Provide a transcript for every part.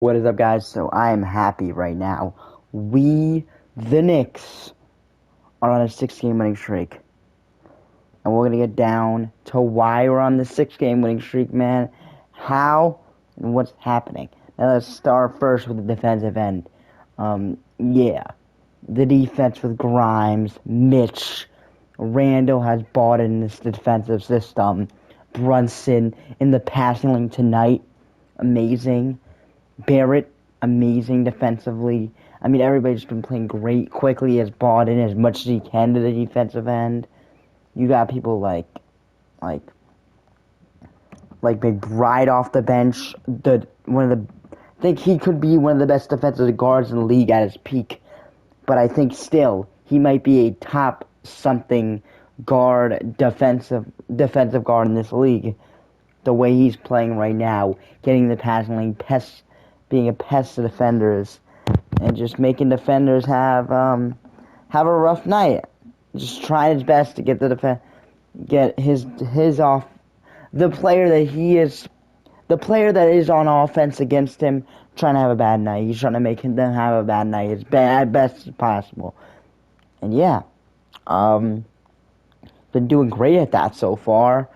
What is up, guys? So I am happy right now. The Knicks, are on a 6-game winning streak. And we're going to get down to why we're on the 6-game winning streak, man. How and what's happening. Now let's start first with the defensive end. Yeah. The defense with Grimes, Mitch, Randall has bought in this defensive system. Brunson in the passing lane tonight. Amazing. Barrett, amazing defensively. I mean, everybody's been playing great. Quickly has bought in as much as he can to the defensive end. You got people like McBride off the bench. I think he could be one of the best defensive guards in the league at his peak. But I think still he might be a top something guard, defensive guard in this league. The way he's playing right now, getting the passing lane, being a pest to defenders, and just making defenders have a rough night. Just trying his best to get his off the player that is on offense against him, trying to have a bad night. He's trying to make them have a bad night as best as possible. And yeah, been doing great at that so far.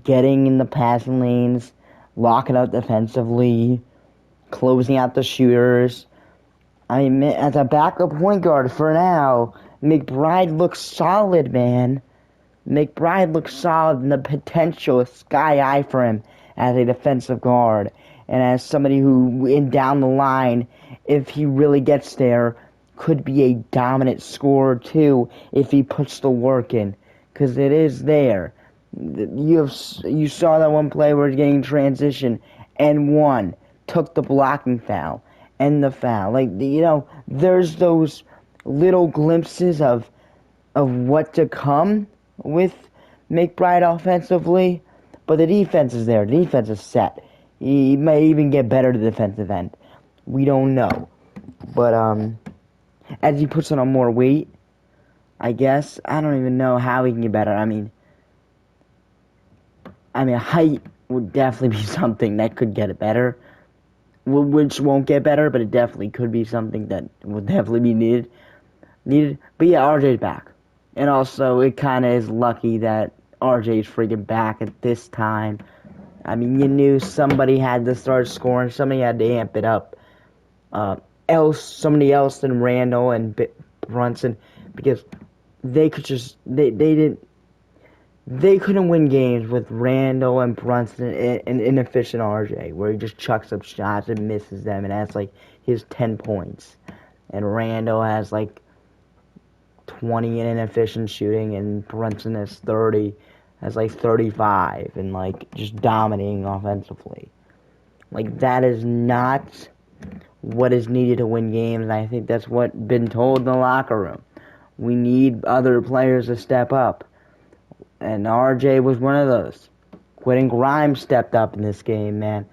Getting in the passing lanes, locking up defensively, closing out the shooters. I mean, as a backup point guard for now, McBride looks solid, man. McBride looks solid, and the potential is sky high for him as a defensive guard. And as somebody who, down the line, if he really gets there, could be a dominant scorer too if he puts the work in. Because it is there. You saw that one play where he's getting transition and took the blocking foul and the foul. There's those little glimpses of what to come with McBride offensively, but the defense is there. The defense is set. He may even get better to the defensive end. We don't know. But as he puts on more weight, I guess, I don't even know how he can get better. I mean, height would definitely be something that could get it better, which won't get better, but it definitely could be something that would definitely be needed. But yeah, RJ's back. And also, it kind of is lucky that RJ's freaking back at this time. I mean, you knew somebody had to start scoring. Somebody had to amp it up. Somebody else than Randall and Brunson, because they couldn't win games with Randall and Brunson and inefficient RJ, where he just chucks up shots and misses them and has his 10 points. And Randall has 20 in inefficient shooting, and Brunson has 30, has 35, and just dominating offensively. That is not what is needed to win games, and I think that's what been told in the locker room. We need other players to step up. And RJ was one of those. Quentin Grimes stepped up in this game, man.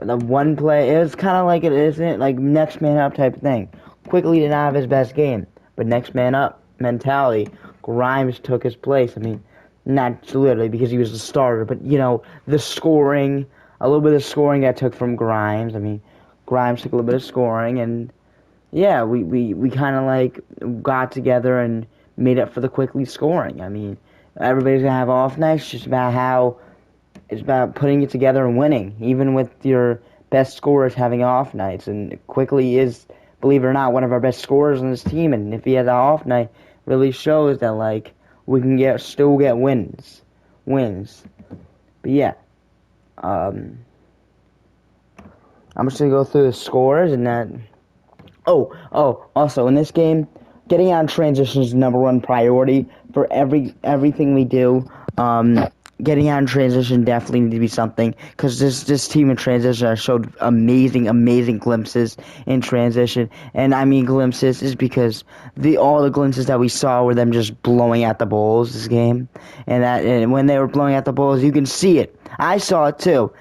The one play, it was kind of like it isn't next man up type of thing. Quickly did not have his best game, but next man up mentality. Grimes took his place. I mean, not literally because he was the starter, but the scoring, a little bit of scoring I took from Grimes. I mean, Grimes took a little bit of scoring, and yeah, we kind of got together and made up for the quickly scoring. I mean, everybody's gonna have off nights. It's about putting it together and winning, even with your best scorers having off nights. And Quickly is, believe it or not, one of our best scorers on this team. And if he has an off night, really shows that we can still get wins. But yeah, I'm just gonna go through the scores and that. Also in this game, getting out in transition is the number one priority for everything we do. Getting out in transition definitely needs to be something, because this team in transition has showed amazing glimpses in transition. And I mean glimpses is because all the glimpses that we saw were them just blowing out the Bulls this game. And when they were blowing out the Bulls, you can see it. I saw it too.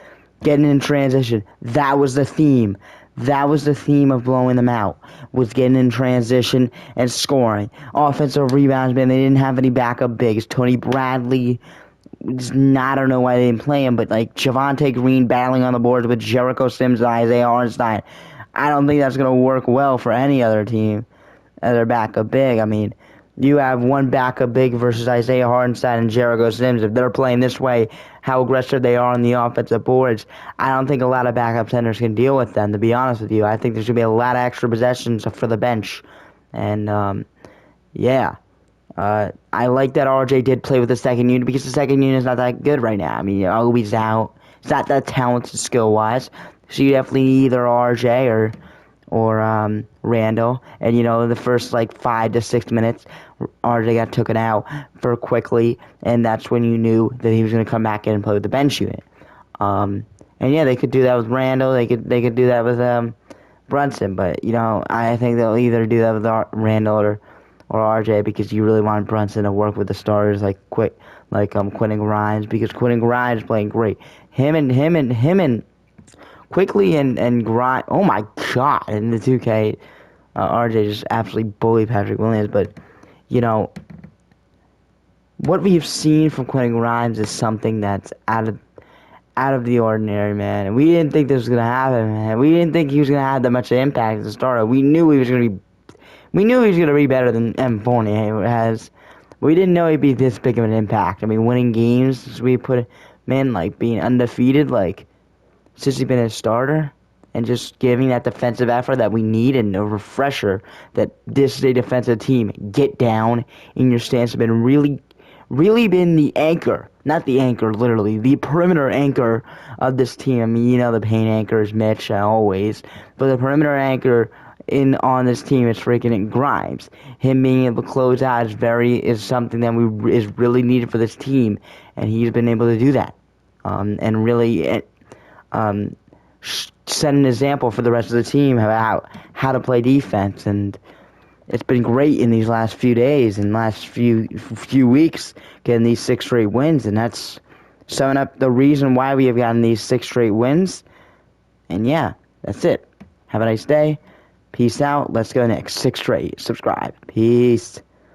Getting in transition. That was the theme. That was the theme of blowing them out, was getting in transition and scoring. Offensive rebounds, man, they didn't have any backup bigs. Tony Bradley I don't know why they didn't play him, but like Javonte Green battling on the boards with Jericho Sims and Isaiah Hartenstein, I don't think that's going to work well for any other team as their backup big. I mean, you have one backup big versus Isaiah Hartenstein and Jericho Sims. If they're playing this way, how aggressive they are on the offensive boards, I don't think a lot of backup centers can deal with them, to be honest with you. I think there's going to be a lot of extra possessions for the bench. And, yeah. I like that RJ did play with the second unit because the second unit is not that good right now. I mean, Obi's out. It's not that talented skill-wise. So you definitely need either RJ or Randall. And, the first, 5 to 6 minutes, RJ got taken out for quickly, and that's when you knew that he was going to come back in and play with the bench unit. And, yeah, they could do that with Randall. They could do that with Brunson. But, I think they'll either do that with Randall or RJ because you really want Brunson to work with the starters like Quentin Grimes because Quentin Grimes is playing great. Him and Quickly and Grimes. Oh my God! In the 2K, RJ just absolutely bullied Patrick Williams. But what we've seen from Quentin Grimes is something that's out of the ordinary, man. And we didn't think this was gonna happen, man. We didn't think he was gonna have that much impact as a starter. We knew he was gonna be better than M. Fournier has. We didn't know he'd be this big of an impact. I mean, winning games, we put him in, being undefeated, since he's been a starter, and just giving that defensive effort that we need and a refresher that this is a defensive team. Get down in your stance. Have been really been the anchor. Not the anchor, literally. The perimeter anchor of this team. I mean, the paint anchor is Mitch, always. But the perimeter anchor on this team is freaking Grimes. Him being able to close out is something that is really needed for this team, and he's been able to do that, and really set an example for the rest of the team about how to play defense. And it's been great in these last few days and last few weeks getting these 6 straight wins, and that's summing up the reason why we have gotten these 6 straight wins. And yeah, that's it. Have a nice day. Peace out. Let's go Knicks. 6 straight. Subscribe. Peace.